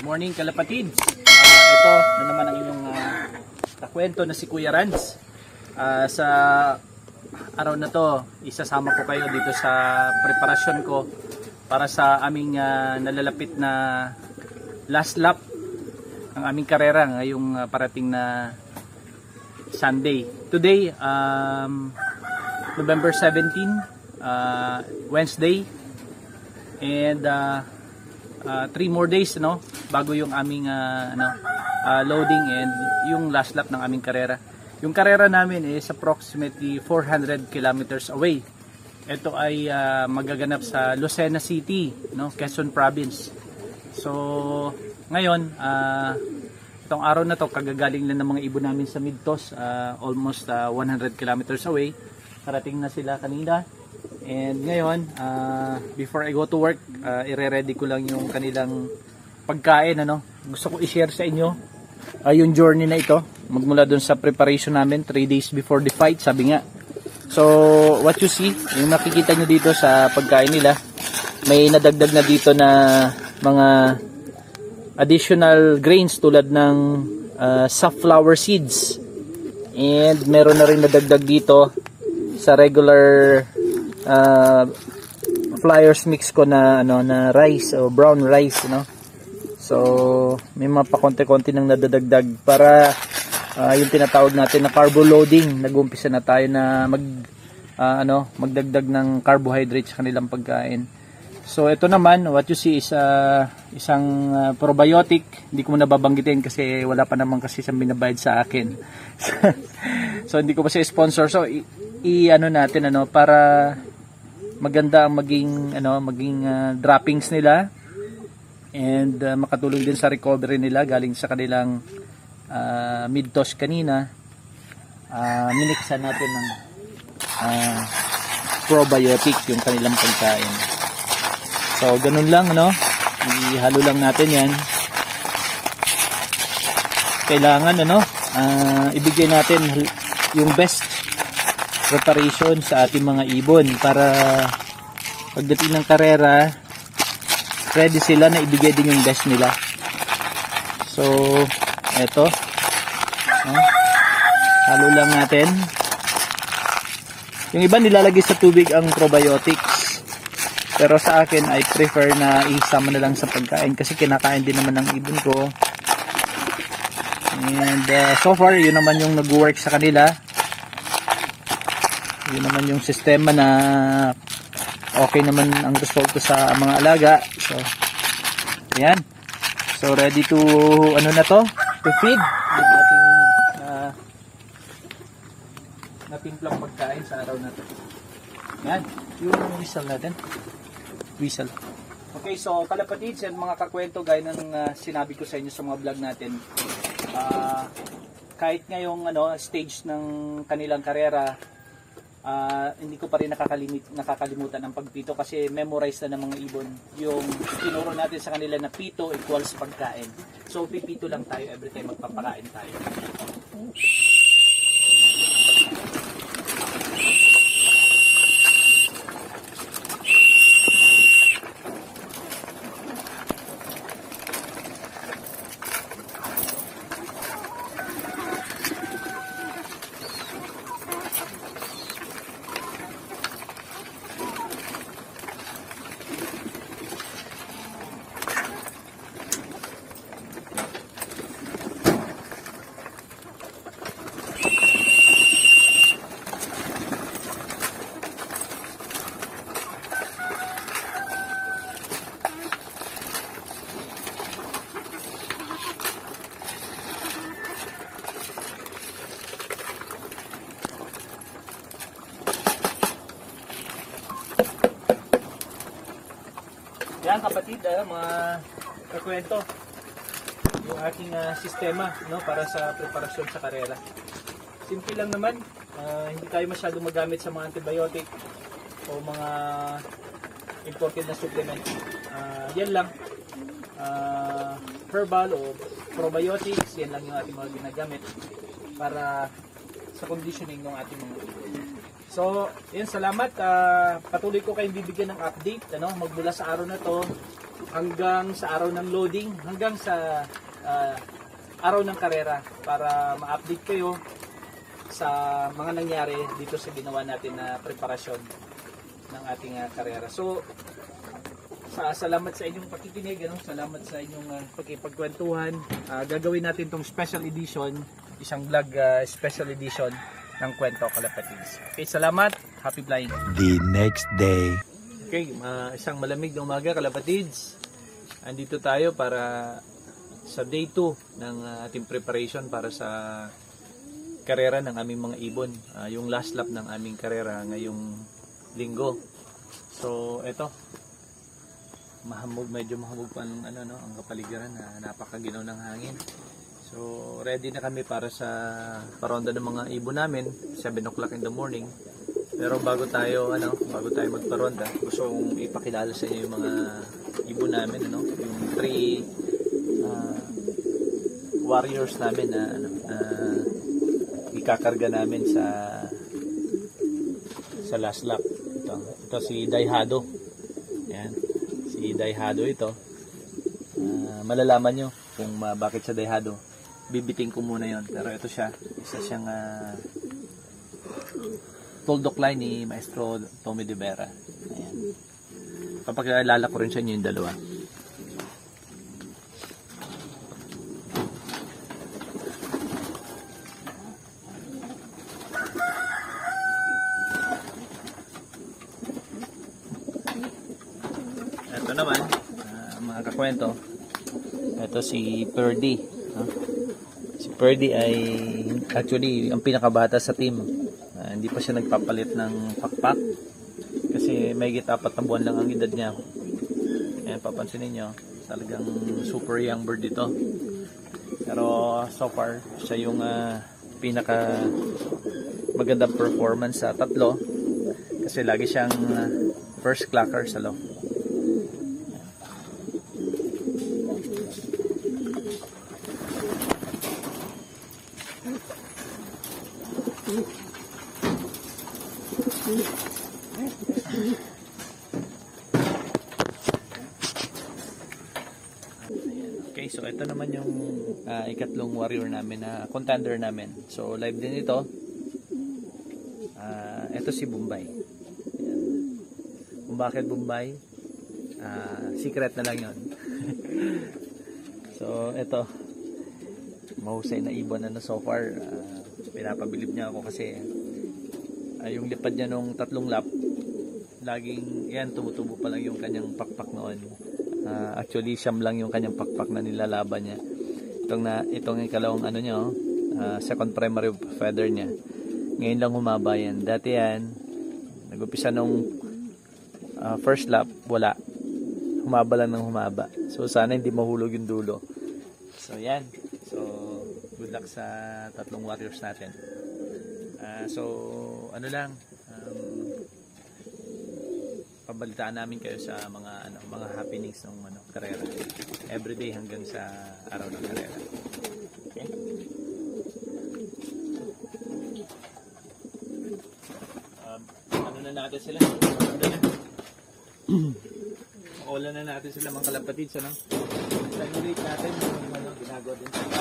Morning kalapatids. Ito na naman ang inyong kakwento na si Kuya Ranz. Sa araw na to, isasama ko kayo dito sa preparasyon ko para sa aming nalalapit na last lap ng aming karera ngayong parating na Sunday. Today, November 17, Wednesday, and 3 more days bago yung aming loading and yung last lap ng aming karera. Yung karera namin is approximately 400 kilometers away. Ito ay magaganap sa Lucena City, Quezon Province. So ngayon, itong araw na to kagagaling lang ng mga ibon namin sa Midtos, almost 100 kilometers away. Karating na sila kanina. And ngayon, before I go to work, ire-ready ko lang yung kanilang pagkain. Gusto ko i-share sa inyo yung journey na ito. Magmula dun sa preparation namin, 3 days before the fight, sabi nga. So, what you see, yung nakikita nyo dito sa pagkain nila, may nadagdag na dito na mga additional grains tulad ng safflower seeds. And meron na rin nadagdag dito sa regular flyers mix ko na na rice o brown rice, So may mga pakonti-konti nang nadadagdag para yung tinatawag natin na carbo loading. Nag-uumpisa na tayo na magdagdag ng carbohydrates sa kanilang pagkain. So ito naman, what you see is isang probiotic. Hindi ko muna babanggitin kasi wala pa naman kasi siyang binabayad sa akin. So hindi ko pa siya sponsor. So natin para maganda ang maging droppings nila and makatulong din sa recovery nila galing sa kanilang mid-toss kanina. Miniksan natin ng probiotic yung kanilang pagkain. So ganun lang, ihalo lang natin yan. Kailangan ibigay natin yung best preparation sa ating mga ibon para pagdating ng karera ready sila na ibigay din yung best nila. So eto, halo lang natin. Yung iba nilalagay sa tubig ang probiotics, pero sa akin I prefer na isama na lang sa pagkain kasi kinakain din naman ng ibon ko. And so far yun naman yung nag-work sa kanila. Yun naman yung sistema na okay naman ang result sa mga alaga. So ayan, so ready to to feed yung ating natimplang pagkain sa araw na to. Ayan, yung whistle natin, whistle. Okay, so kalapatids and mga kakwento, gaya ng sinabi ko sa inyo sa mga vlog natin, kahit ngayong stage ng kanilang karera, hindi ko pa rin nakakalimutan ang pagpito kasi memorize na ng mga ibon yung tinuro natin sa kanila na pito equals pagkain. So pipito lang tayo every time magpapakain tayo. Yan kapatid, mga kakwento, yung aking sistema para sa preparasyon sa karera. Simple lang naman, hindi tayo masyado magamit sa mga antibiotic o mga imported na supplement. Yan lang, herbal o probiotics, yan lang yung ating mga ginagamit para sa conditioning ng ating mga ibon. So, yun, salamat. Patuloy ko kayong bibigyan ng update, magmula sa araw na to hanggang sa araw ng loading, hanggang sa araw ng karera para ma-update kayo sa mga nangyari dito sa ginawa natin na preparasyon ng ating karera. So, salamat sa inyong pakikinig, salamat sa inyong pagkipagkwentuhan. Gagawin natin tong special edition, isang vlog special edition ng Kwento Kalapatids. Okay, salamat. Happy flying. The next day. Okay, isang malamig na umaga, Kalapatids. Andito tayo para sa day 2 ng ating preparation para sa karera ng aming mga ibon. Yung last lap ng aming karera ngayong linggo. So, eto. Medyo mahamog pa ang kapaligiran na napakaginaw ng hangin. So, ready na kami para sa paronda ng mga ibon namin, 7 o'clock in the morning. Pero bago tayo magparonda, gusto kong ipakilala sa inyo yung mga ibon namin, yung 3 warriors namin na ikakarga namin sa last lap. Ito si Daihado. Yan. Si Daihado ito. Malalaman nyo kung bakit siya Daihado. Bibiting ko muna yon. Pero ito siya. Isa siyang Toldok line ni Maestro Tommy De Vera. Ayan. Papakilala ko rin sa inyo yung dalawa. Ito naman, mga kakwento. Ito si Purdy. Si Purdy ay actually ang pinakabata sa team. Hindi pa siya nagpapalit ng pakpak kasi may higit 4 na buwan lang ang edad niya. Ayan, papansinin nyo, talagang super young bird dito. Pero so far, siya yung pinaka magandang performance sa tatlo kasi lagi siyang first clacker sa law. Okay, so ito naman yung ikatlong warrior namin na contender namin. So live din ito. Ito si Bombay. Kung bakit Bombay, secret na lang yun. So ito, mahusay na ibon so far. Pinapabilib niya ako kasi yung lipad niya nung 3 lap, laging yan, tumutubo pa lang yung kanyang pakpak noon. Actually, siyam lang yung kanyang pakpak na nilalaban niya. Itong ikalawang niya, second primary feather niya. Ngayon lang humaba yan. Dati yan, nag-upisa nung first lap, wala. Humaba lang ng humaba. So, sana hindi mahulog yung dulo. So, yan. So, good luck sa tatlong warriors natin. Pabalitaan namin kayo sa mga happenings ng karera. Everyday hanggang sa araw ng karera. Okay? Na natin sila. Maulan na natin sila mga kalapatids, Simulate natin yung ginagawa din sila.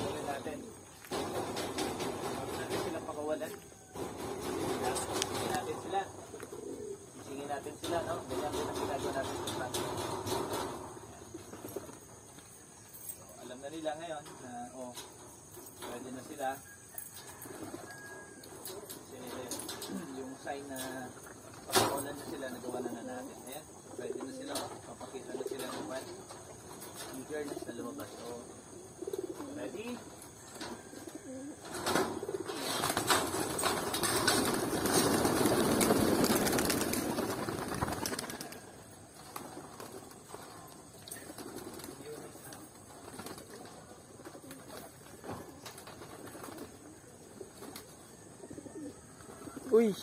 Ulit natin. Natin sila pakawalan. Singin natin sila, Ganyan din ang ginagawa natin sa traffic. So, alam na nila ngayon na, pwede na sila. Kasi yung sign na pagkakulan na sila, nagawa na natin. Ayan, pwede na sila, papakita na sila ng eagerness na lumabas. So, ready? Uy!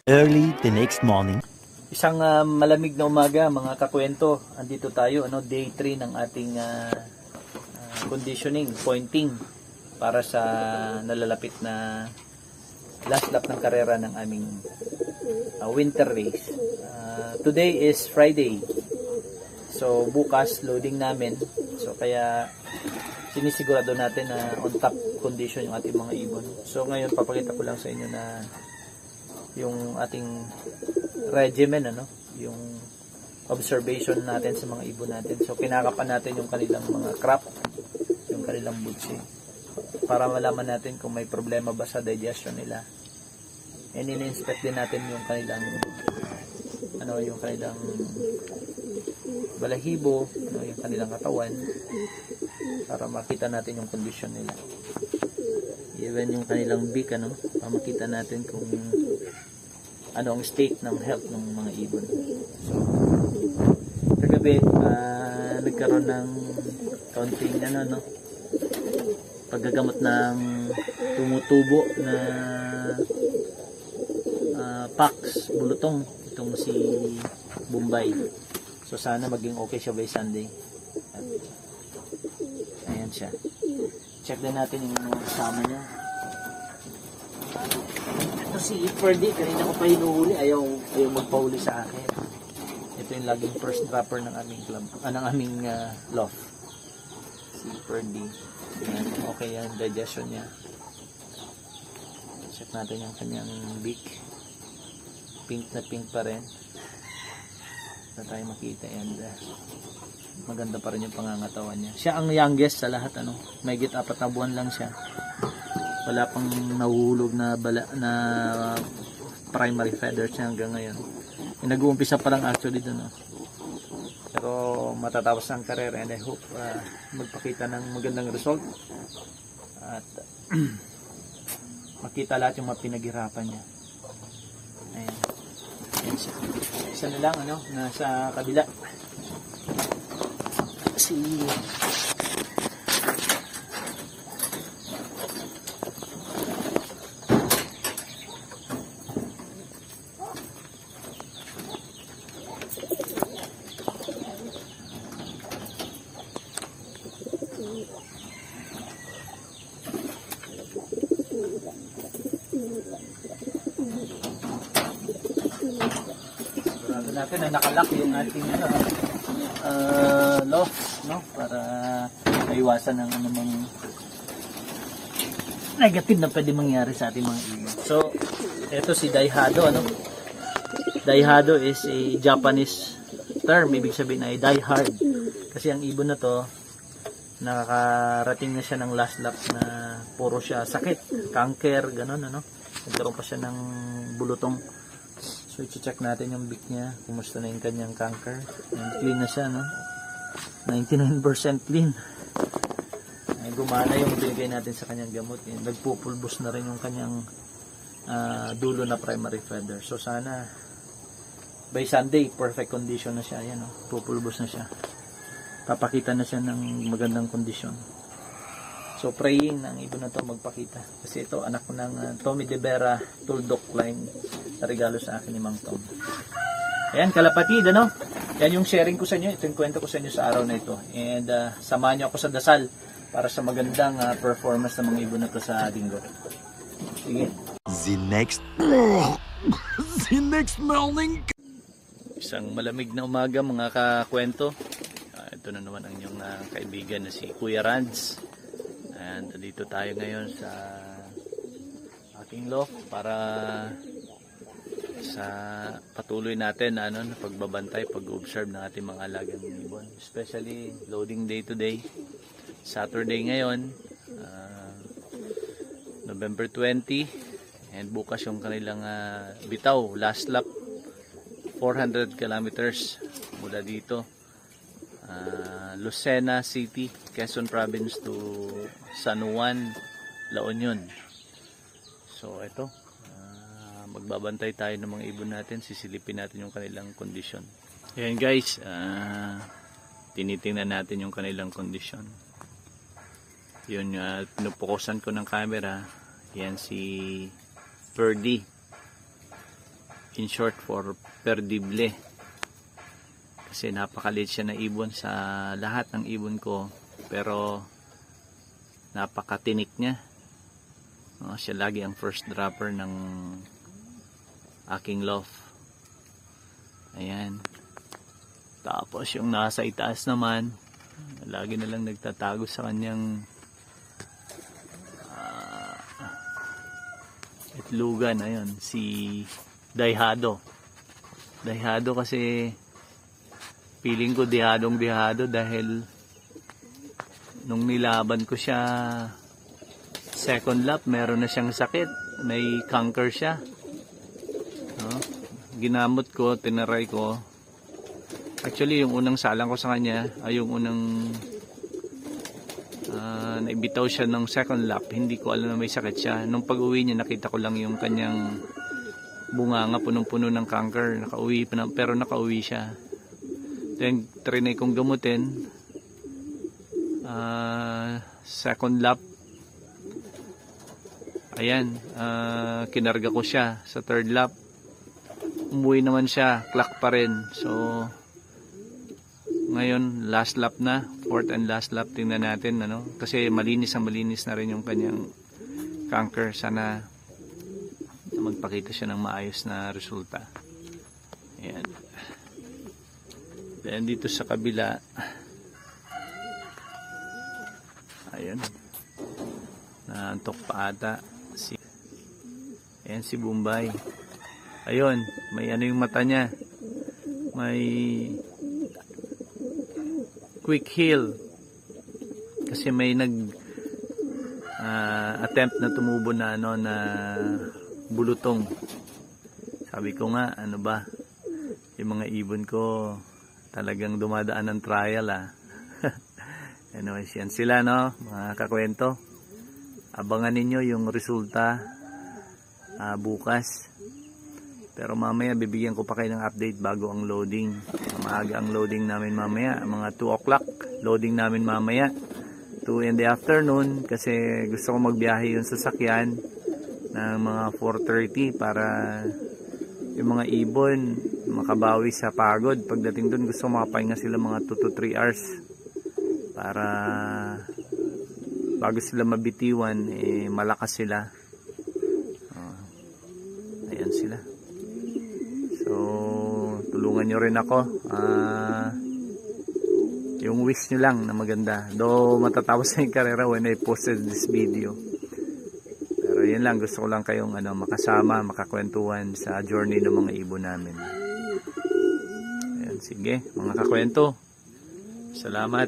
Early the next morning. Isang malamig na umaga, mga kakwento. Andito tayo, day 3 ng ating conditioning, pointing para sa nalalapit na last lap ng karera ng aming winter race. Today is Friday. So bukas loading namin. So kaya sinisigurado natin na on top condition yung ating mga ibon. So ngayon papakita ko lang sa inyo na yung ating regimen, yung observation natin sa mga ibon natin. So kinakapan natin yung kanilang mga crop, yung kanilang butsi, para malaman natin kung may problema ba sa digestion nila. And in-inspect din natin yung kanilang yung kanilang balahibo, yung kanilang katawan, para makita natin yung condition nila. Even yung kanilang beak, para makita natin kung ano ang state ng health ng mga ibon. So kagabi nagkaroon ng kaunting paggagamot ng tumutubo na pax, bulutong, itong si Bombay. So sana maging okay siya by Sunday. At ayan siya. Check din natin yung mga kasama niya. Ito si Ferdy, kanina ko pa hinuhuli, ayaw magpahuli sa akin. Ito yung laging first dropper ng aming club, ng aming loft. Si Ferdy. Ayan, okay yan, digestion niya. Check natin yung kanyang beak. Pink na pink pa rin. Na tayo makita, and maganda pa rin yung pangangatawan niya. Siya ang youngest sa lahat, mahigit 4 na buwan lang siya. Wala pang nahuhulog na primary feathers niya hanggang ngayon. Nag-uumpisa pa lang actually doon. Pero matatapos ang karera, and I hope magpakita ng magandang result at makita lahat yung mga pinaghirapan niya. Ayan. Isa na lang, nasa kabila. Sigurado natin na nakalock yung ating loft, para maiwasan ng anumang negative na pwede mangyari sa ating mga ibon. So, ito si Daihado, Daihado is a Japanese term, ibig sabihin ay die hard. Kasi ang ibon na to, nakakarating na siya ng last lap na puro siya sakit, cancer, gano'n, nagkaroon pa siya ng bulutong. So, i-check natin yung beak niya, kumusta na yung kanyang cancer. And clean na siya, 99% clean. Ay, gumana yung binigay natin sa kanyang gamot. Nagpupulbos na rin yung kanyang dulo na primary feather. So, sana by Sunday, perfect condition na siya. Ayan, pupulbos na siya. Papakita na siya ng magandang kondisyon. So praying na ang ibon na to magpakita. Kasi ito anak ko ng Tommy De Vera Tuldok line na regalo sa akin ni Mang Tom. Ayan, kalapatid, yan yung sharing ko sa inyo. Ito yung kwento ko sa inyo sa araw na ito. And samahan niyo ako sa dasal para sa magandang performance ng mga ibon na to sa linggo. Sige. The next morning. Isang malamig na umaga mga kakwento. Ito na naman ang inyong kaibigan na si Kuya Ranz. And dito tayo ngayon sa aking loft para sa patuloy natin na pagbabantay, pag-observe ng ating mga alagang ibon. Especially loading day today. Saturday ngayon, November 20. And bukas yung kanilang bitaw, last lap, 400 kilometers mula dito. Lucena City, Quezon Province to San Juan, La Union. So ito, magbabantay tayo ng mga ibon natin, sisilipin natin yung kanilang kondisyon. Ayan guys, tinitingnan natin yung kanilang kondisyon. Yun, pinupukusan ko ng camera. Yan si Ferdy, in short for Perdible. Kasi napakaliit siya na ibon sa lahat ng ibon ko, pero napakatinik niya. Siya lagi ang first dropper ng aking loft. Ayan. Tapos yung nasa itaas naman, lagi na lang nagtatago sa kanyang itlugan. Ayun, si Dihado. Dihado kasi feeling ko dihado dahil nung nilaban ko siya second lap, meron na siyang sakit, may cancer siya. Ginamot ko, tinaray ko. Actually, yung unang salang ko sa kanya ay yung unang naibitaw siya ng second lap. Hindi ko alam na may sakit siya. Nung pag-uwi niya, nakita ko lang yung kanyang bunganga, punong-puno ng cancer. Nakauwi pa na, pero nakauwi siya. Then, trinay kong gamutin. Second lap. Ayan, kinarga ko siya sa third lap. Umuwi naman siya, clock pa rin. So, ngayon, last lap na, fourth and last lap, tingnan natin, ano? Kasi malinis na rin yung kanyang cancer. Sana magpakita siya ng maayos na resulta. Ayan. Then dito sa kabila, ayun, naantok pa ata ayan si Bombay. Ayun, may ano yung mata niya, may quick heal kasi may attempt na tumubo na ano na bulutong. Sabi ko nga, ano ba, yung mga ibon ko talagang dumadaan ng trial Anyways, yan sila, no, mga kakwento. Abangan ninyo yung resulta bukas. Pero mamaya bibigyan ko pa kayo ng update bago ang loading. Maaga ang loading namin mamaya, mga 2 o'clock loading namin mamaya, 2 in the afternoon, kasi gusto ko magbiyahe yung sasakyan ng mga 4:30 para yung mga ibon makabawi sa pagod. Pagdating dun, gusto ko makapahinga sila mga 2 to 3 hours para bago sila mabitiwan, malakas sila. Ayan sila. So, tulungan nyo rin ako. Yung wish nyo lang na maganda. Though matatapos na yung karera when I posted this video. Pero yun lang, gusto ko lang kayong makasama, makakwentuhan sa journey ng mga ibon namin. Ayan, sige, mga kakwento. Salamat.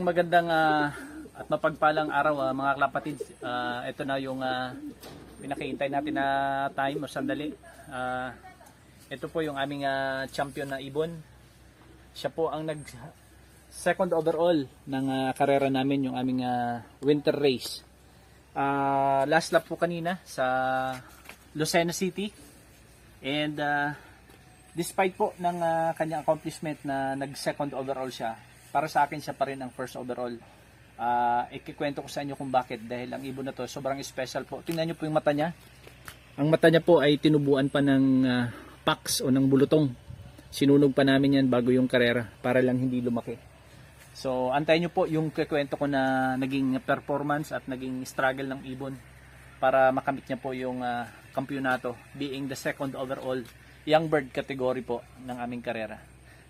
Magandang at mapagpalang araw mga kalapatids. Ito na yung pinakihintay natin na time o sandali. Ito po yung aming champion na ibon. Siya po ang nag second overall ng karera namin, yung aming winter race. Last lap po kanina sa Lucena City. And despite po ng kanyang accomplishment na nag second overall siya, para sa akin siya pa rin ang first overall. Ikikwento ko sa inyo kung bakit. Dahil ang ibon na to sobrang special po. Tingnan nyo po yung mata niya. Ang mata niya po ay tinubuan pa ng pax o ng bulutong. Sinunog pa namin yan bago yung karera para lang hindi lumaki. So antayin nyo po yung kikwento ko na naging performance at naging struggle ng ibon para makamit niya po yung kampyonato, being the second overall young bird category po ng aming karera.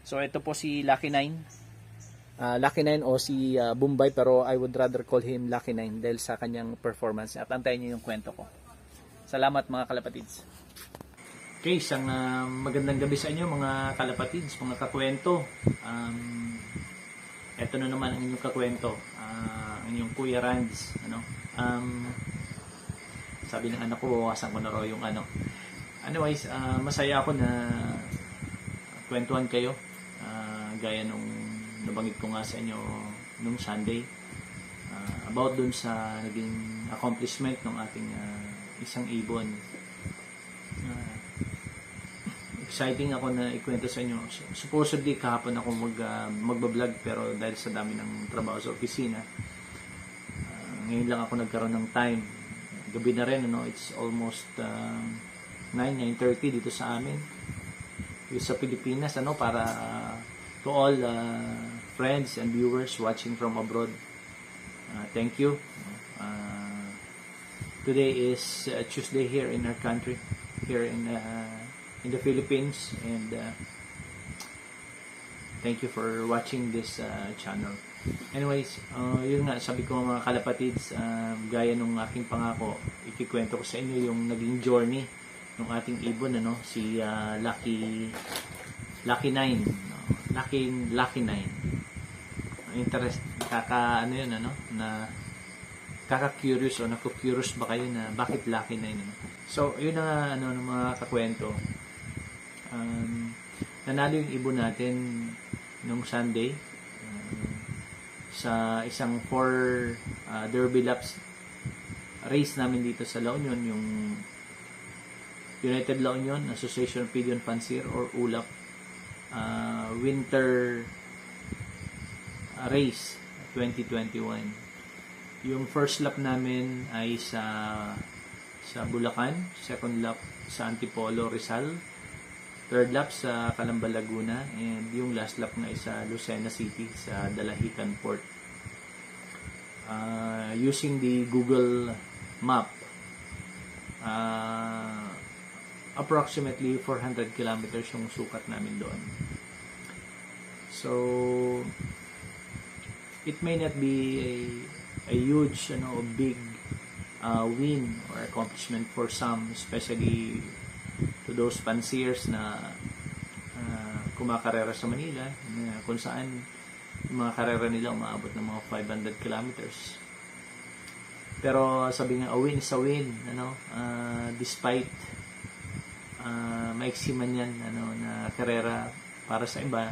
So ito po si Lucky 9. Lucky 9 o si Bombay, pero I would rather call him Lucky 9 dahil sa kanyang performance. At antayin niyo yung kwento ko. Salamat mga kalapatids. Okay, isang magandang gabi sa inyo mga kalapatids, mga kakwento. Ito na naman ang inyong kakwento, ang inyong Kuya Rands. Sabi ng anak ko, bawasan ko na raw yung Anyways, masaya ako na kwentuhan kayo. Gaya nung nabanggit ko nga sa inyo nung Sunday about dun sa naging accomplishment ng ating isang ibon. Exciting ako na ikwento sa inyo. Supposedly kahapon ako magbablog, pero dahil sa dami ng trabaho sa opisina, Ngayon lang ako nagkaroon ng time. Gabi na rin, ano, it's almost 9:30 dito sa amin. Sa Pilipinas, ano, para to all friends and viewers watching from abroad. Thank you. Today is Tuesday here in our country, here in the Philippines, and thank you for watching this channel. Anyways, yun nga, sabi ko mga kalapatids, gaya nung aking pangako, ikikwento ko sa inyo yung naging journey ng ating ibon, ano, si Lucky 9, no? Lucky 9. Interest, ano yun, ano, na kaka-curious o naku-curious ba kayo na bakit Lucky 9, ano? So, yun na ano, ng mga kakwento. Nanalo yung ibon natin nung Sunday sa isang 4 Derby Laps race namin dito sa La Union, yung United La Union Association of Pigeon Fancier or ULAP winter race 2021. Yung first lap namin ay sa Bulacan, second lap sa Antipolo, Rizal, third lap sa Calamba, Laguna, and yung last lap na sa Lucena City sa Dalahican Port. Using the Google Map, approximately 400 kilometers yung sukat namin doon. So, it may not be a huge, big win or accomplishment for some, especially to those fanciers na kumakarera sa Manila, na kung saan yung mga karera nila umaabot ng mga 500 kilometers. Pero sabi nga, a win is a win, despite maiksi man yan, na karera para sa iba,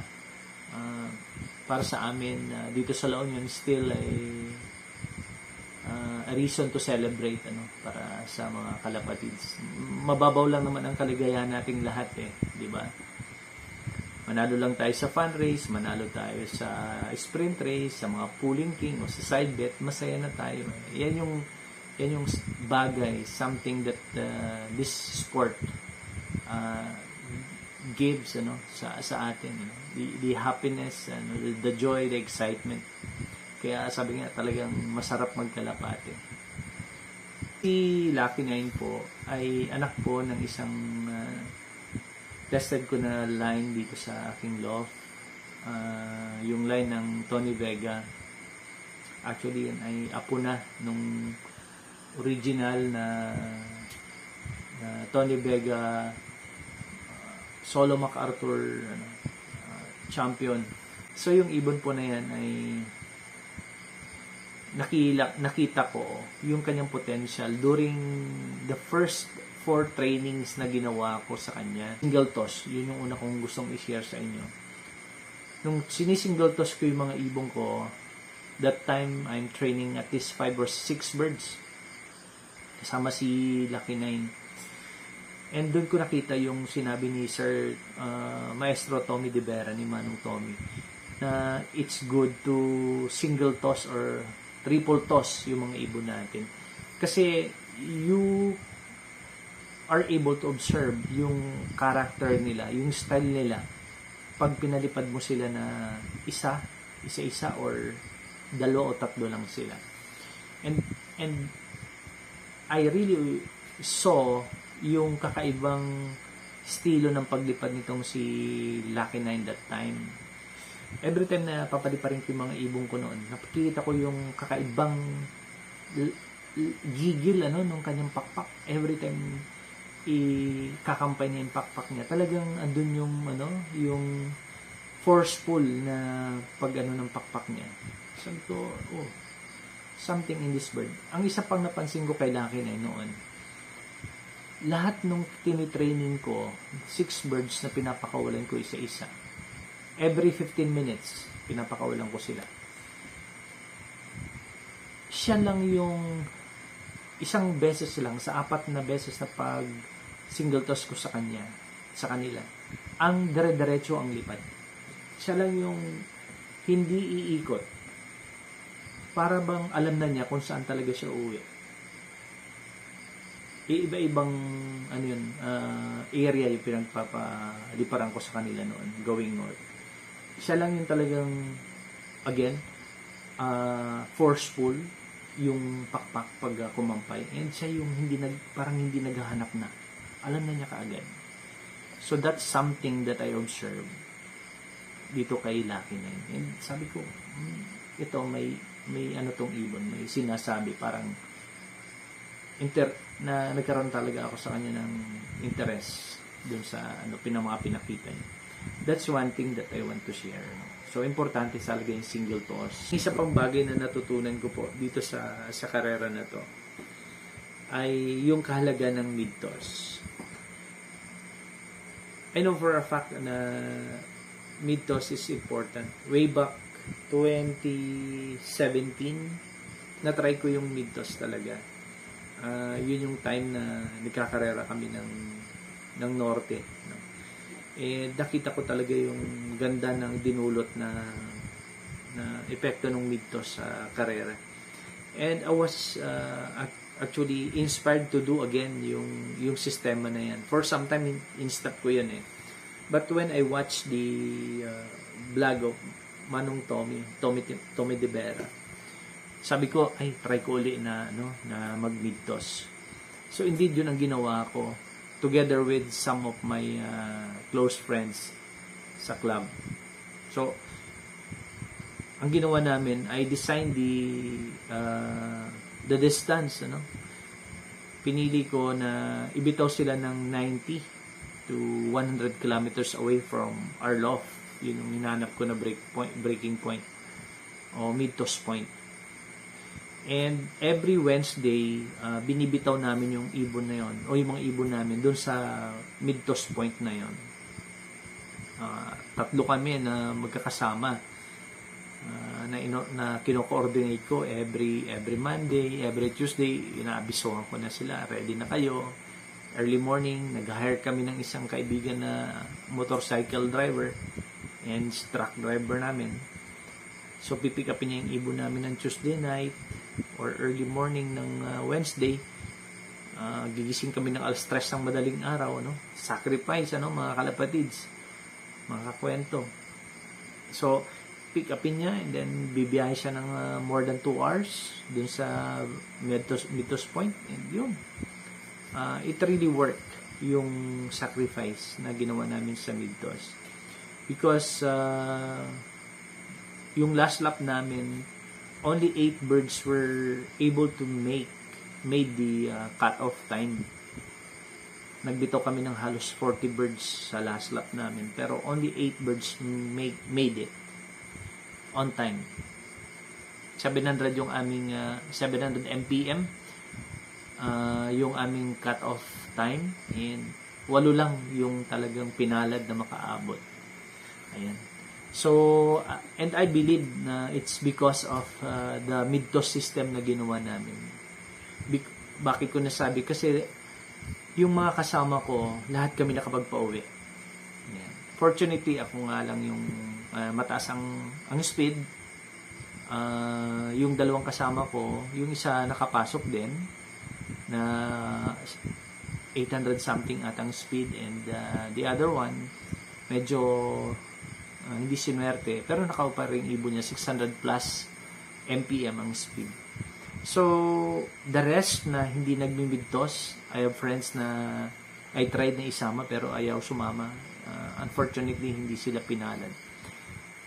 para sa amin dito sa La Union, still a reason to celebrate, para sa mga kalapatids. Mababaw lang naman ang kaligayahan nating lahat, di ba? Manalo lang tayo sa fun race, manalo tayo sa sprint race, sa mga pulling king o sa side bet, masaya na tayo. Yan yung bagay, something that this sport gives, sa atin, the happiness, the joy, the excitement. Kaya sabi nga, talagang masarap magkalapate. Si Lucky 9 po ay anak po ng isang tested ko na line dito sa aking loft. Yung line ng Tony Vega. Actually, yan ay apo na nung original na Tony Vega solo MacArthur champion. So, yung ibon po na yan ay nakita ko yung kanyang potential during the first 4 trainings na ginawa ko sa kanya. Single toss, yun yung una kong gustong i-share sa inyo. Nung sinisingle toss ko yung mga ibon ko, that time I'm training at least 5 or 6 birds kasama si Lucky 9. And doon ko nakita yung sinabi ni Sir Maestro Tommy De Vera, ni Manong Tommy, na it's good to single toss or triple toss yung mga ibon natin. Kasi you are able to observe yung character nila, yung style nila. Pag pinalipad mo sila na isa-isa or 2 o 3 lang sila. And I really saw yung kakaibang estilo ng paglipad nitong si Lucky 9 that time. Every time na papaliparin ko yung mga ibong ko noon, nakikita ko yung kakaibang gigil nung kanyang pakpak. Every time ikakampay niya yung pakpak niya, talagang andun yung forceful na pag ng pakpak niya. Sabi ko, something in this bird. Ang isa pang napansin ko kay Lucky 9 noon, lahat nung tinitraining ko, 6 birds na pinapakawalan ko isa-isa. Every 15 minutes, pinapakawalan ko sila. Siya lang yung isang beses lang sa 4 na beses na pag single toss ko sa kanila, ang dire-diretso ang lipad. Siya lang yung hindi iikot. para bang alam na niya kung saan talaga siya uuwi. Iba-ibang ano yun, area yung pinagpapaliparan ko sa kanila noon, going north. Siya lang yung talagang, again, forceful yung pakpak pag kumampay. And siya yung parang hindi naghahanap na. Alam na niya kaagad. So that's something that I observe dito kay Lucky 9. And sabi ko, ito may ano tong ibon, may sinasabi parang na nagkaroon talaga ako sa kanya ng interest dun sa mga pinakita niya. That's one thing that I want to share. So, importante talaga yung single toss. Isa pang bagay na natutunan ko po dito sa karera na to ay yung kahalaga ng mid toss. I know for a fact na mid toss is important. Way back 2017, na-try ko yung mid toss talaga. Yun yung time na nagkakarera kami ng norte. No? Nakita ko talaga yung ganda ng dinulot na epekto ng mid toss sa karera. And I was actually inspired to do again yung sistema na yan. For some time, in-stop ko yan eh. But when I watched the vlog of Manong Tommy De Vera, sabi ko, ay, try ko uli na mag-mid toss. So, indeed, yun ang ginawa ko together with some of my close friends sa club. So, ang ginawa namin, I designed the distance, Pinili ko na ibitaw sila ng 90 to 100 kilometers away from our loft. Yun yung hinanap ko na breaking point o mid toss point. And every Wednesday, binibitaw namin yung ibon na yon o yung mga ibon namin doon sa mid-toss point na yon. Tatlo kami na magkakasama na kino-coordinate ko every Monday, every Tuesday, inaabisohan ko na sila, ready na kayo. Early morning, nag-hire kami ng isang kaibigan na motorcycle driver and truck driver namin. So, pipick upin niya yung ibon namin ng Tuesday night or early morning ng Wednesday. Gigising kami ng alas 3 ng madaling araw, Sacrifice, mga kalapatids, mga kakwento. So, pick upin niya and then bibiyahe siya ng more than 2 hours dun sa mid-toss point. And yun. It really worked yung sacrifice na ginawa namin sa mid-toss. Because yung last lap namin, only 8 birds were able to made the cut-off time. Nagbitaw kami ng halos 40 birds sa last lap namin, pero only 8 birds made it on time. 700 yung aming 700 mpm yung aming cut-off time, and 8 lang yung talagang pinalad na makaabot. Ayan. So, and I believe na it's because of the mid-toss system na ginawa namin. Bakit ko nasabi? Kasi yung mga kasama ko, lahat kami nakapagpa-uwi. Yeah. Fortunately, ako nga lang yung mataas ang speed. Yung dalawang kasama ko, yung isa nakapasok din na 800 something at ang speed, and the other one medyo hindi sinuwerte, pero nakaupa rin ibon niya 600 plus mpm ang speed. So, the rest na hindi nagmi-mid-toss, I have friends na I tried na isama pero ayaw sumama. Unfortunately, hindi sila pinalad.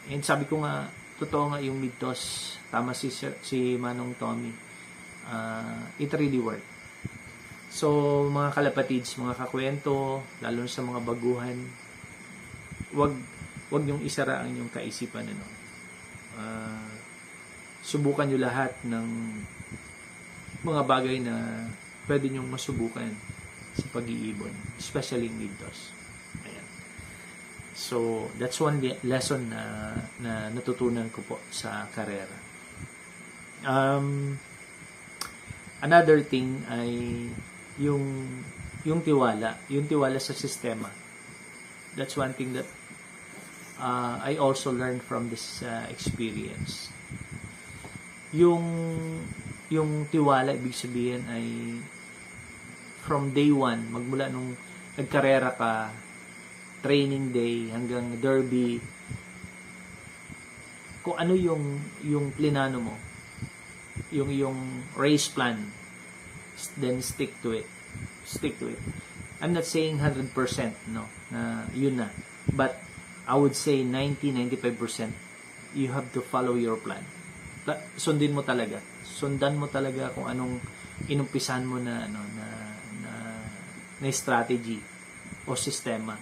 And sabi ko nga, totoo nga yung mid-toss, tama si Manong Tommy. It really worked. So, mga kalapatids, mga kakwento, lalo sa mga baguhan, wag yung isara ang inyong kaisipan. Subukan nyo lahat ng mga bagay na pwede nyong masubukan sa pag-iibon, especially mid-toss. Ayan. So, that's one lesson na natutunan ko po sa karera. Another thing ay yung tiwala sa sistema. That's one thing that I also learned from this experience. yung tiwala, ibig sabihin ay from day one, magmula nung nagkarera ka, training day hanggang derby, kung ano yung plinano mo, yung race plan, then stick to it. I'm not saying 100%, no, na yun na, but I would say 90-95% you have to follow your plan. Sundan mo talaga kung anong inumpisan mo na strategy o sistema.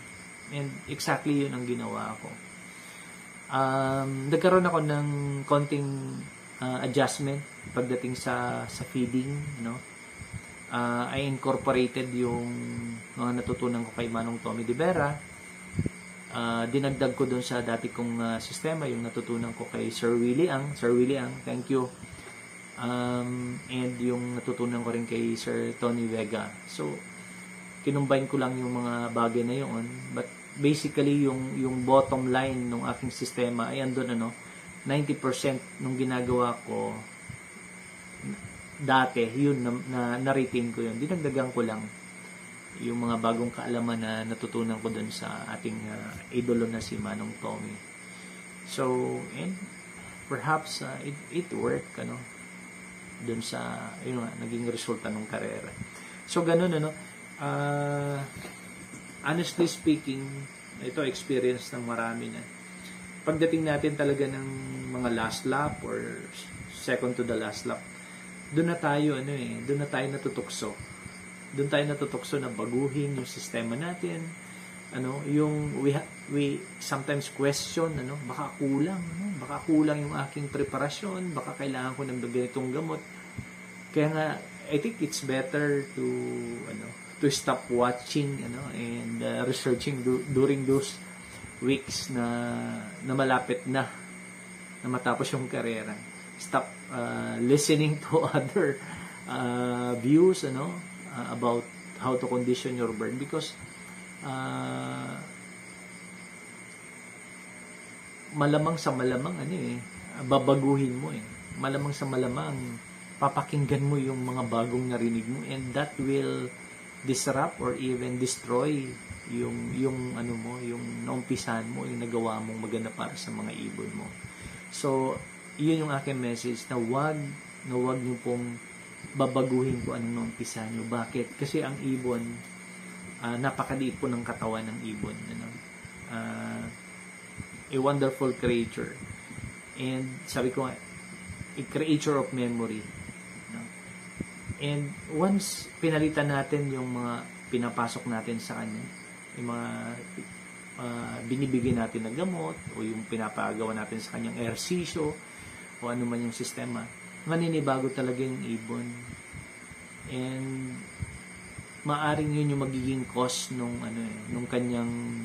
And exactly yun ang ginawa ko. Nagkaroon ako ng konting adjustment pagdating sa feeding, no. I incorporated yung mga natutunan ko kay Manong Tommy De Vera. Dinagdag ko doon sa dati kong sistema yung natutunan ko kay Sir Willie Ang. Sir Willie Ang, thank you. And yung natutunan ko rin kay Sir Tony Vega. So, kinumbine ko lang yung mga bagay na yun. But basically, yung bottom line ng aking sistema ay andun, 90% nung ginagawa ko dati, yun na-retain ko yun. Dinagdagan ko lang yung mga bagong kaalaman na natutunan ko dun sa ating idolo na si Manong Tommy. So, and perhaps it worked, dun sa, naging resulta ng karera. So, ganun, honestly speaking, ito experience ng marami na. Pagdating natin talaga ng mga last lap or second to the last lap, doon na tayo natutukso. Doon tayo natutukso na baguhin yung sistema natin. Yung we sometimes question, baka kulang yung aking preparasyon, baka kailangan ko ng ganitong gamot. Kaya nga I think it's better to stop watching and researching during those weeks na malapit na matapos yung karera. Stop listening to other views about how to condition your bird, because malamang sa malamang babaguhin mo malamang sa malamang papakinggan mo yung mga bagong narinig mo, and that will disrupt or even destroy yung naumpisahan mo, yung nagawa mong maganda para sa mga ibon mo. So yun yung aking message, na wag niyo pong babaguhin kung anong naumpisahan nyo. Bakit? Kasi ang ibon, napakaliit po ng katawan ng ibon. A wonderful creature. And sabi ko, a creature of memory. And once pinalitan natin yung mga pinapasok natin sa kanya, yung mga binibigyan natin ng gamot, o yung pinapagawa natin sa kanyang ehersisyo, o ano man yung sistema, maninibago talaga yung ibon. And maaring yun yung magiging cause nung kanyang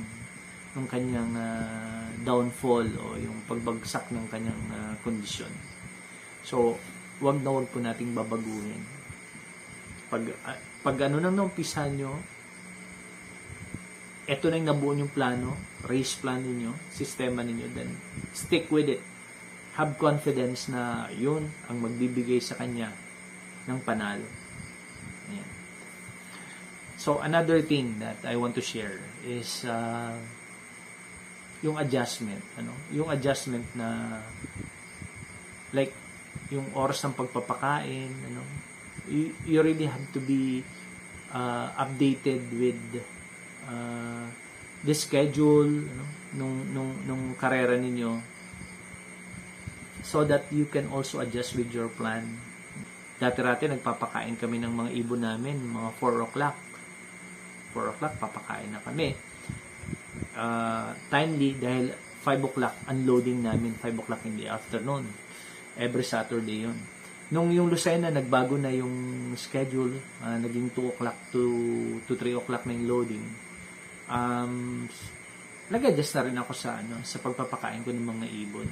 downfall, o yung pagbagsak ng kanyang kondisyon. So, wag po nating babaguhin. Pag nang naumpisahan nyo, eto na yung nabuo yung plano, race plan ninyo, sistema ninyo, then stick with it. Have confidence na yun ang magbibigay sa kanya ng panalo. Ayan. So, another thing that I want to share is yung adjustment. Yung adjustment na like yung oras ng pagpapakain. You really have to be updated with the schedule nung karera ninyo, so that you can also adjust with your plan. Dati-rati nagpapakain kami ng mga ibon namin mga 4 o'clock. 4 o'clock papakain na kami. Timely dahil 5 o'clock unloading namin, 5 o'clock in the afternoon. Every Saturday yun. Nung yung Lucena, nagbago na yung schedule, naging 2 o'clock to 3 o'clock na yung loading. Nag-adjust na rin ako sa pagpapakain ko ng mga ibon.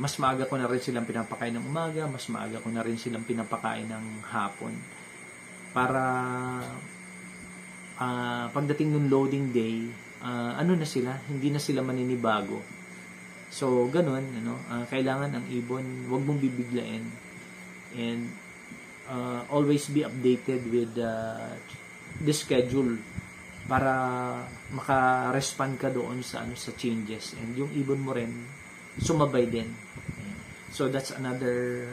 Mas maaga ko na rin silang pinapakain ng umaga, mas maaga ko na rin silang pinapakain ng hapon. Para pagdating ng loading day, na sila, hindi na sila maninibago So, ganun, kailangan ang ibon, wag mong bibiglain. And always be updated with the schedule para maka-respond ka doon sa sa changes, and yung ibon mo rin sumabay din. So that's another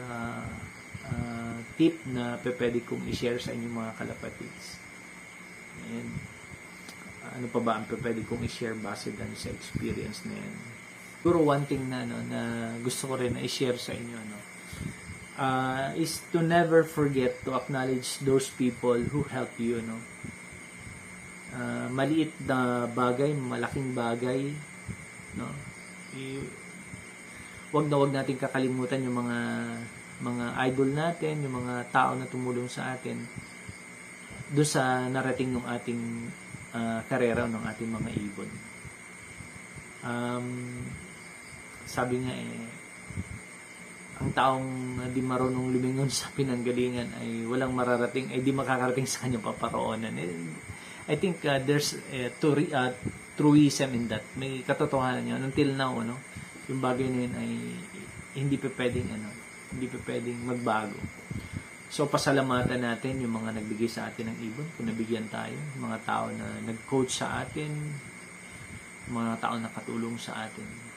tip na pwede kong i-share sa inyo mga kalapatids. And ano pa ba ang pwede kong i-share base dun sa experience na yan? Siguro one thing na gusto ko rin na i-share sa inyo is to never forget to acknowledge those people who help you, maliit na bagay, malaking bagay, wag natin kakalimutan yung mga idol natin, yung mga tao na tumulong sa atin doon sa narating ng ating karera ng ating mga ibon. Sabi nga ang taong di marunong lumingon sa pinanggalingan ay walang mararating, ay di makakarating sa kanyang paparoonan. I think there's truism in that. May katotohanan yun. Until now, yung bagay na yun ay hindi pa pwedeng magbago. So, pasalamatan natin yung mga nagbigay sa atin ng ibon, kung nabigyan tayo, mga tao na nag-coach sa atin, mga tao na katulong sa atin.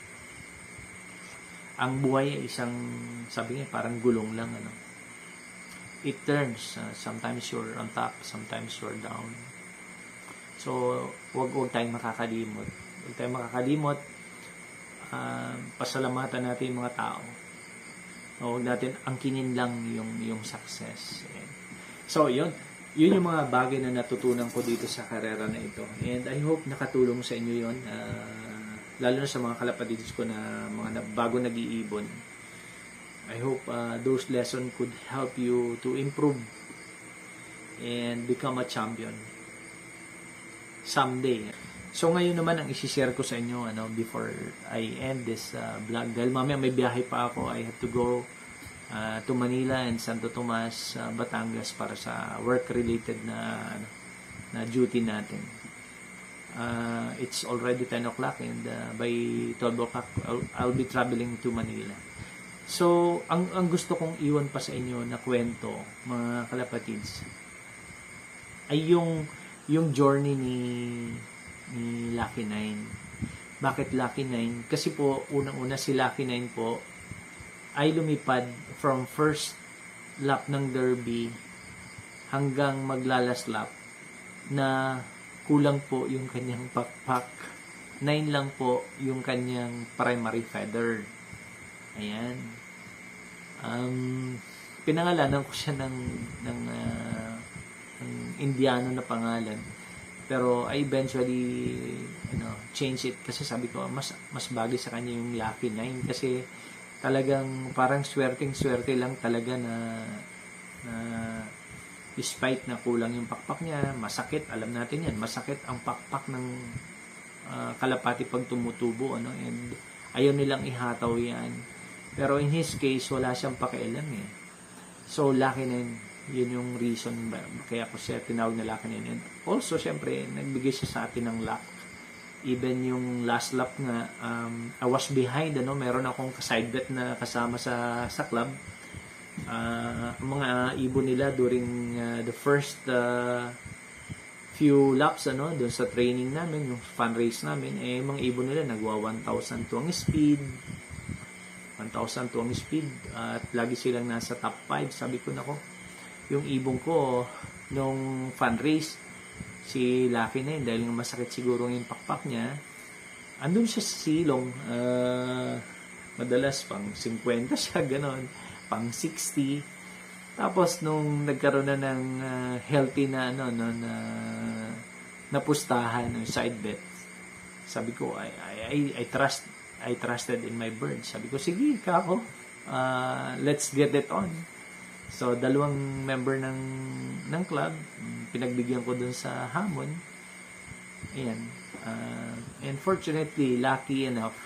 Ang buhay ay isang, sabi nga, parang gulong lang, It turns. Sometimes you're on top, sometimes you're down. So, huwag tayong makakalimot. Huwag tayong makakalimot. Pasalamatan natin yung mga tao. Huwag natin angkinin lang yung success. So, yun yung mga bagay na natutunan ko dito sa karera na ito. And I hope nakatulong sa inyo yun. Lalo na sa mga kalapatids ko na mga bago nag-iibon. I hope those lessons could help you to improve and become a champion someday. So ngayon naman ang isi-share ko sa inyo before I end this vlog, dahil mamaya may biyahe pa ako. I have to go to Manila and Santo Tomas, Batangas para sa work related na duty natin. It's already 10 o'clock and by 12 o'clock I'll be traveling to Manila. So ang gusto kong iwan pa sa inyo na kwento, mga kalapatids, ay yung journey ni Lucky 9. Bakit Lucky 9? Kasi po, unang-una si Lucky 9 po ay lumipad from first lap ng Derby hanggang maglalas lap na kulang po yung kanyang pakpak. 9 lang po yung kanyang primary feather. Ayan. Pinangalanan ko siya ng Indiano na pangalan, pero I eventually change it kasi sabi ko mas bagay sa kanya yung Lucky 9 kasi talagang parang swerteng-swerte lang talaga na despite na kulang yung pakpak niya, masakit, alam natin yan, masakit ang pakpak ng kalapati pag tumutubo, and ayaw nilang ihataw yan, pero in his case wala siyang pakialam So Lucky 9, yun yung reason kaya ko siya tinawag na Lucky 9. And also, syempre, nagbigay siya sa atin ng luck. Even yung last lap nga, I was behind, meron akong side bet na kasama sa club. Mga ibon nila during the first few laps, doon sa training namin, yung fun race namin, mga ibon nila nagwa 1,000 to ang speed. 1,000 to ang speed. At lagi silang nasa top 5. Sabi ko, yung ibon ko nung fun race, si Lucky 9, dahil masakit siguro yung pakpak niya, andun siya sa silong, madalas pang 50 siya, ganon, pang 60. Tapos nung nagkaroon na ng healthy na na pustahan, side bet, sabi ko, I trusted in my bird. Sabi ko, sige kako, let's get it on. So, 2 member ng club, pinagbigyan ko dun sa hamon. Ayan. And fortunately, lucky enough,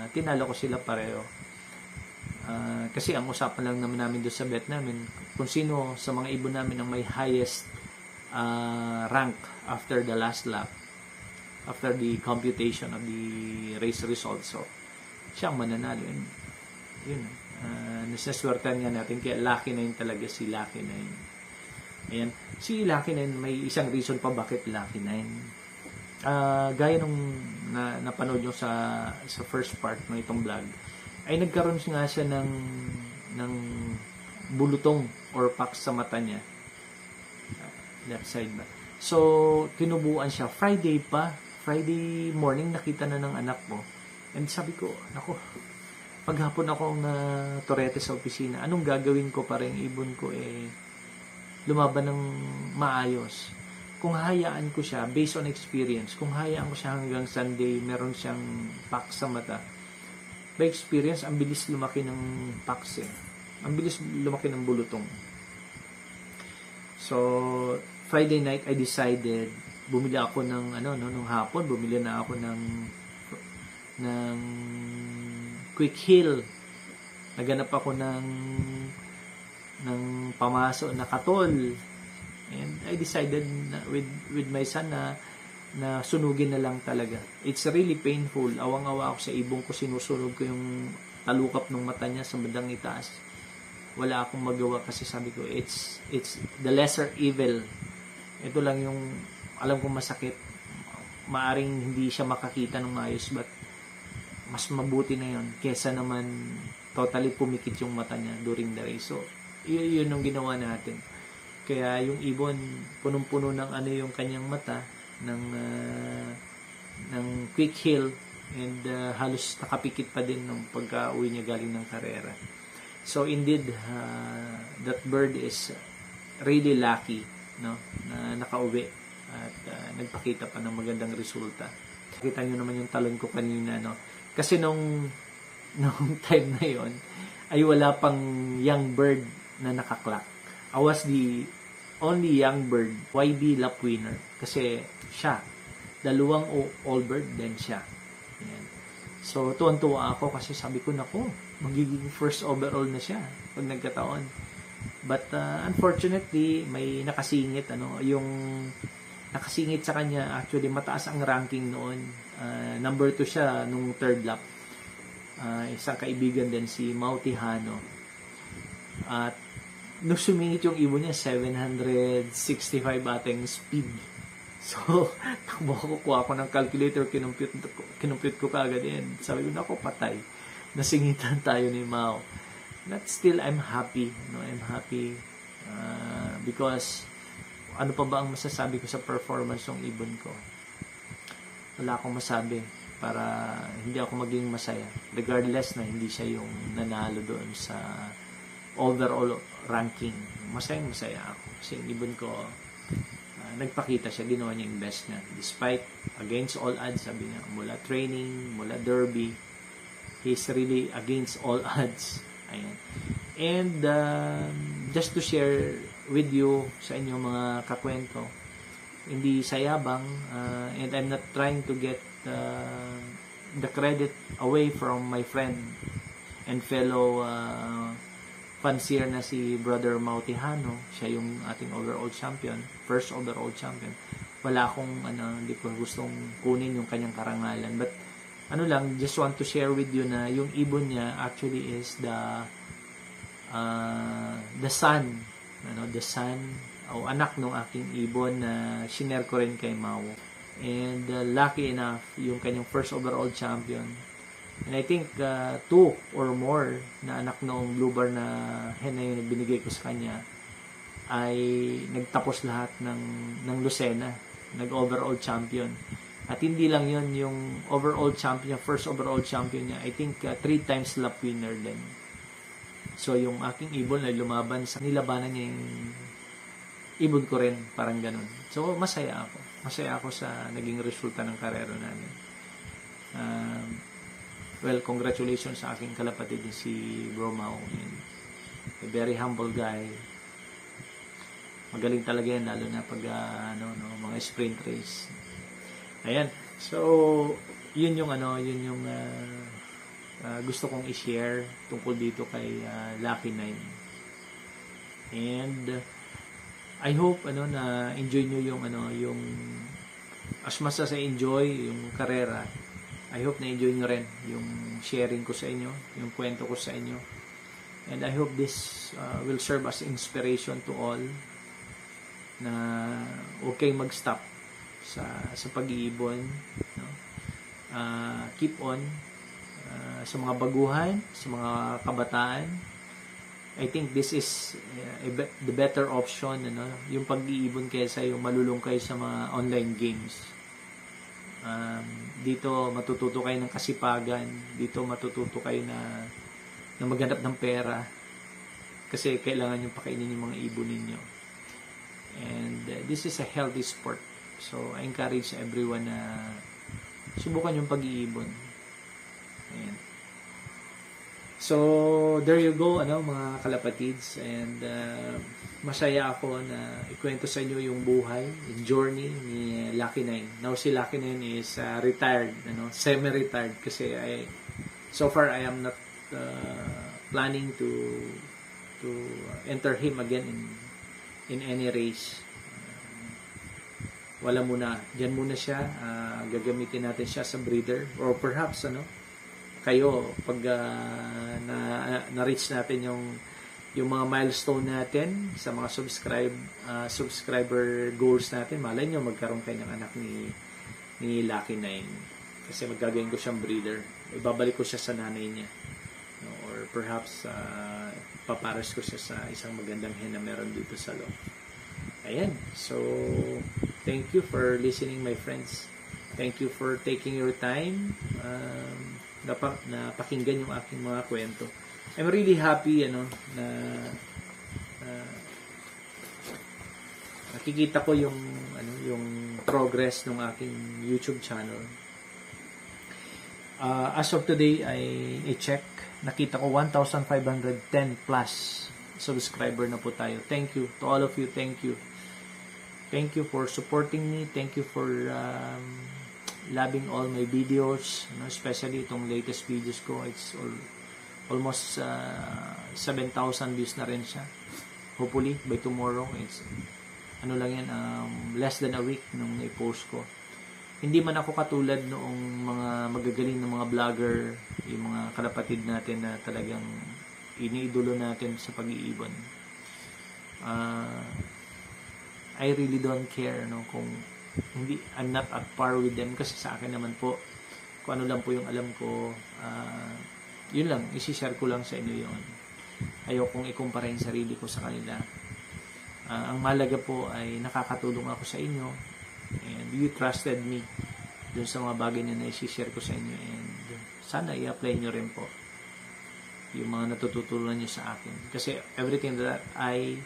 tinalo ko sila pareho. Kasi ang usapan lang naman namin doon sa bet namin, kung sino sa mga ibon namin ang may highest rank after the last lap, after the computation of the race results. So, siya ang mananalo. And yun, nasaswertan nga natin, kaya Lucky 9 talaga si Lucky 9. Ayan, si Lucky 9 may isang reason pa bakit Lucky 9. Gaya nung napanood nyo sa first part ng itong vlog, ay nagkaroon nga siya ng bulutong or pax sa mata niya, left side ba. So tinubuan siya Friday morning, nakita na ng anak ko, and sabi ko, nako, paghapon akong torete sa opisina, anong gagawin ko para yung ibon ko lumaban ng maayos? Kung hayaan ko siya, based on experience, kung hayaan ko siya hanggang Sunday, meron siyang pax sa mata, by experience, ang bilis lumaki ng pax ang bilis lumaki ng bulutong. So Friday night, I decided, bumili ako ng nung hapon, bumili na ako ng Quick Heal. Naganap ako ng pamaso na katol. And I decided with my son na sunugin na lang talaga. It's really painful. Awang-awa ako sa ibong ko, sinusunog ko yung talukap ng mata niya sa bandang itaas. Wala akong magawa kasi sabi ko, it's the lesser evil. Ito lang yung alam kong masakit. Maaring hindi siya makakita ng maayos, but mas mabuti na yon kesa naman totally pumikit yung mata niya during the race. So yun yung ginawa natin. Kaya yung ibon, punong-puno ng yung kanyang mata ng Quick Heal, and halos nakapikit pa din nung pagka-uwi niya galing ng karera. So indeed, that bird is really lucky, no, na nakauwi at nagpakita pa ng magandang resulta. Kita niyo naman yung talon ko kanina, no, kasi nung time na yon ay wala pang young bird na nakaklak. I was the only young bird, YB lap winner, kasi siya, dalawang old bird, then siya. Ayan. So tuwan-tuwa ako kasi sabi ko, nako, magiging first overall na siya pag nagkataon. But unfortunately, may nakasingit, yung nakasingit sa kanya, actually mataas ang ranking noon. Number 2 siya nung third lap. Isang kaibigan din, si Mautihano. At nung sumingit yung ibon niya, 765 ating speed. So, takbo ko, kuha ko ng calculator, kinumpute ko kaagad yan. Sabi ko, nako, patay. Nasingitan tayo ni Mao. But still, I'm happy. I'm happy because ano pa ba ang masasabi ko sa performance ng ibon ko? Wala akong masabi para hindi ako maging masaya. Regardless na hindi siya yung nanalo doon sa overall ranking. Masaya ako. Kasi yung ibon ko, nagpakita siya, ginawa niya yung best niya. Despite, against all odds, sabi niya, mula training, mula derby, he's really against all odds. Ayan. And just to share with you sa inyong mga kakwento, hindi sayabang, and I'm not trying to get the credit away from my friend and fellow fancier na si Brother Mautihano. Siya yung ating overall champion, first overall champion. Wala akong hindi ko gustong kunin yung kanyang karangalan, but just want to share with you na yung ibon niya actually is the son, the son o anak ng aking ibon na shinare ko rin kay Mau. And lucky enough, yung kanyang first overall champion. And I think 2 or more na anak noong blue bar na hen na yung binigay ko sa kanya ay nagtapos lahat ng Lucena, nag-overall champion. At hindi lang yon yung overall champion, first overall champion niya, I think 3 times lap winner din. So yung aking ibon ay lumaban sa nilabanan niya yung ibon ko rin, parang ganun. So masaya ako. Masaya ako sa naging resulta ng karera namin. Well, congratulations sa aking kalapatid si Bro Mau. A very humble guy. Magaling talaga yan, lalo na pag mga sprint race. Ayan. So, yun yung gusto kong i-share tungkol dito kay Lucky 9. And I hope na enjoy niyo yung as much as I enjoy yung karera, I hope na-enjoy nyo rin yung sharing ko sa inyo, yung kwento ko sa inyo. And I hope this will serve as inspiration to all na huwag kayong mag-stop sa pag-iibon. No? Keep on sa mga baguhan, sa mga kabataan. I think this is the better option, ano? Yung pag-iibon kaysa yung malulung kayo sa mga online games. Dito matututo kayo ng kasipagan, dito matututo kayo na maghanap ng pera kasi kailangan yung pakainin yung mga ibon ninyo. And this is a healthy sport. So I encourage everyone na subukan yung pag-iibon. Ayan. So there you go, ano, mga kalapatids, and masaya ako na ikwento sa inyo yung buhay, yung journey ni Lucky Nine. Now si Lucky Nine is retired, ano, semi-retired kasi so far I am not planning to enter him again in any race. Wala muna, diyan muna siya, gagamitin natin siya sa breeder, or perhaps kayo pag na-reach natin yung mga milestone natin sa mga subscriber goals natin, malay nyo magkaroon kayo ng anak ni Lucky Nine, kasi magagawin ko siyang breeder, ibabalik ko siya sa nanay niya, no? Or perhaps paparas ko siya sa isang magandang hen na meron dito sa loob. Ayan, so thank you for listening, my friends. Thank you for taking your time na pakinggan yung aking mga kwento. I'm really happy na nakikita ko yung progress ng aking YouTube channel. As of today, I check, nakita ko 1,510 plus subscriber na po tayo. Thank you to all of you. Thank you. Thank you for supporting me. Thank you for loving all my videos, especially itong latest videos ko. It's almost 7,000 views na rin siya. Hopefully by tomorrow, it's less than a week nung na-post ko. Hindi man ako katulad noong mga magagaling na mga vlogger, yung mga kalapatid natin na talagang iniidolo natin sa pag-iibon. I really don't care kung I'm not at par with them, kasi sa akin naman po kung ano lang po yung alam ko, yun lang, isi-share ko lang sa inyo yun. Ayokong ikumpara yung sarili ko sa kanila. Ang mahalaga po ay nakakatulong ako sa inyo, and you trusted me dun sa mga bagay na isi-share ko sa inyo, and sana i-apply nyo rin po yung mga natututunan nyo sa akin, kasi everything that I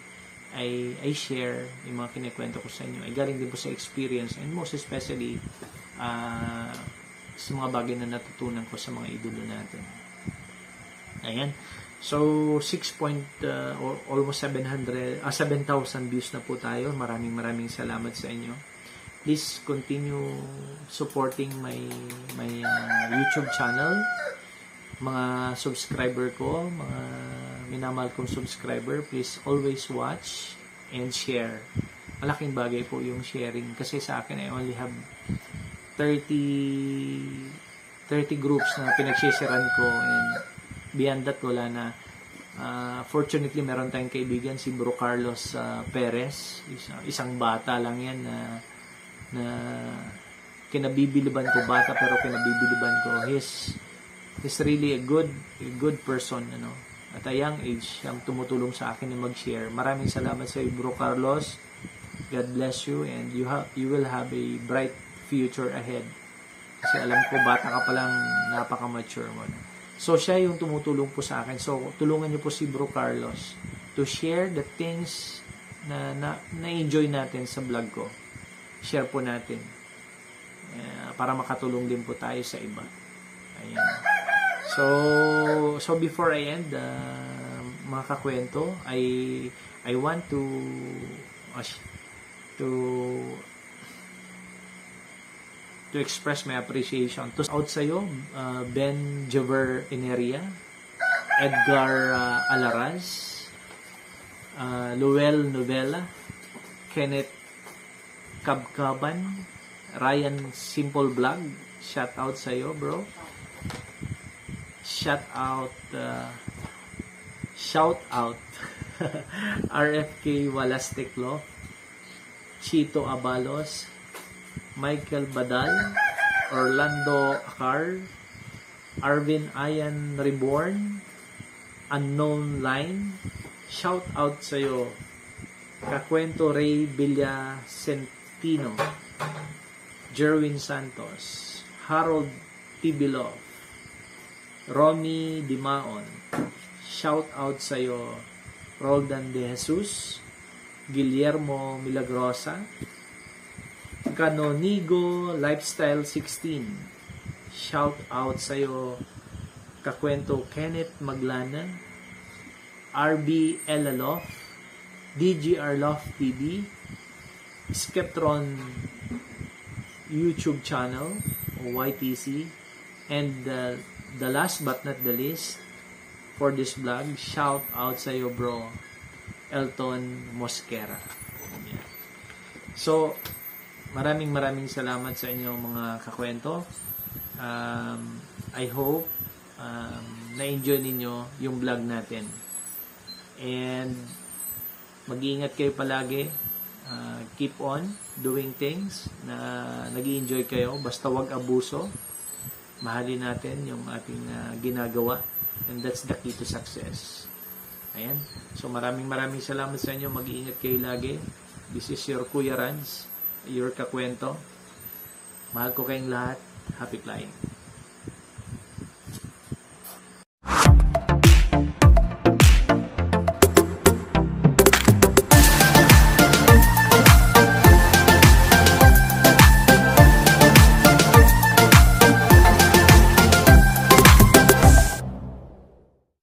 share, yung mga kinikwento ko sa inyo, ay galing din po sa experience, and most especially sa mga bagay na natutunan ko sa mga idolo natin. Ayan. So, almost 7,000 views na po tayo. Maraming salamat sa inyo. Please continue supporting my YouTube channel. Mga subscriber ko, mga minamahal kong subscriber, please always watch and share. Malaking bagay po yung sharing, kasi sa akin I only have 30 groups na pinagsisharean ko, and beyond that wala na. Fortunately meron tayong kaibigan, si Bro Carlos Perez, isang bata lang yan na kinabibiliban ko, bata pero kinabibiliban ko. He's really a good person, at a young age, siyang tumutulong sa akin na mag-share. Maraming salamat sa iyo, Bro Carlos. God bless you, and you will have a bright future ahead. Kasi alam ko, bata ka palang, napaka-mature mo. So, siya yung tumutulong po sa akin. So, tulungan niyo po si Bro Carlos to share the things na na-enjoy natin sa vlog ko. Share po natin. Para makatulong din po tayo sa iba. Ayan. So before I end, mga kakwento, I want to express my appreciation to out sa'yo, Ben Javer Ineria, Edgar Alaraz, Luel Novella, Kenneth Kabkaban, Ryan Simple Vlog, Shout out sa'yo, bro. Shout out. Shout out. RFK Walastiklo, Chito Abalos, Michael Badal, Orlando Acar, Arvin Ayan Reborn, Unknown Line. Shout out sa'yo. Kakwento Ray Villacentino, Jerwin Santos, Harold Tibilov, Romy Dimaon. Shout out sa'yo. Roldan De Jesus, Guillermo Milagrosa, Canonigo Lifestyle 16. Shout out sa'yo. Kakwento Kenneth Maglana, RB Elalof, DGR Love TV, Skeptron YouTube channel, YTC, and the last but not the least for this vlog, shout out sa iyo, bro, Elton Mosquera. Yeah. So, maraming salamat sa inyo mga kakwento. I hope na-enjoy ninyo yung vlog natin. And mag-iingat kayo palagi. Keep on doing things na nag-i-enjoy kayo. Basta wag abuso. Mahalin natin yung ating ginagawa. And that's the key to success. Ayan. So maraming salamat sa inyo. Mag-iingat kayo lagi. This is your Kuya Rans, your kakwento. Mahal ko kayong lahat. Happy flying.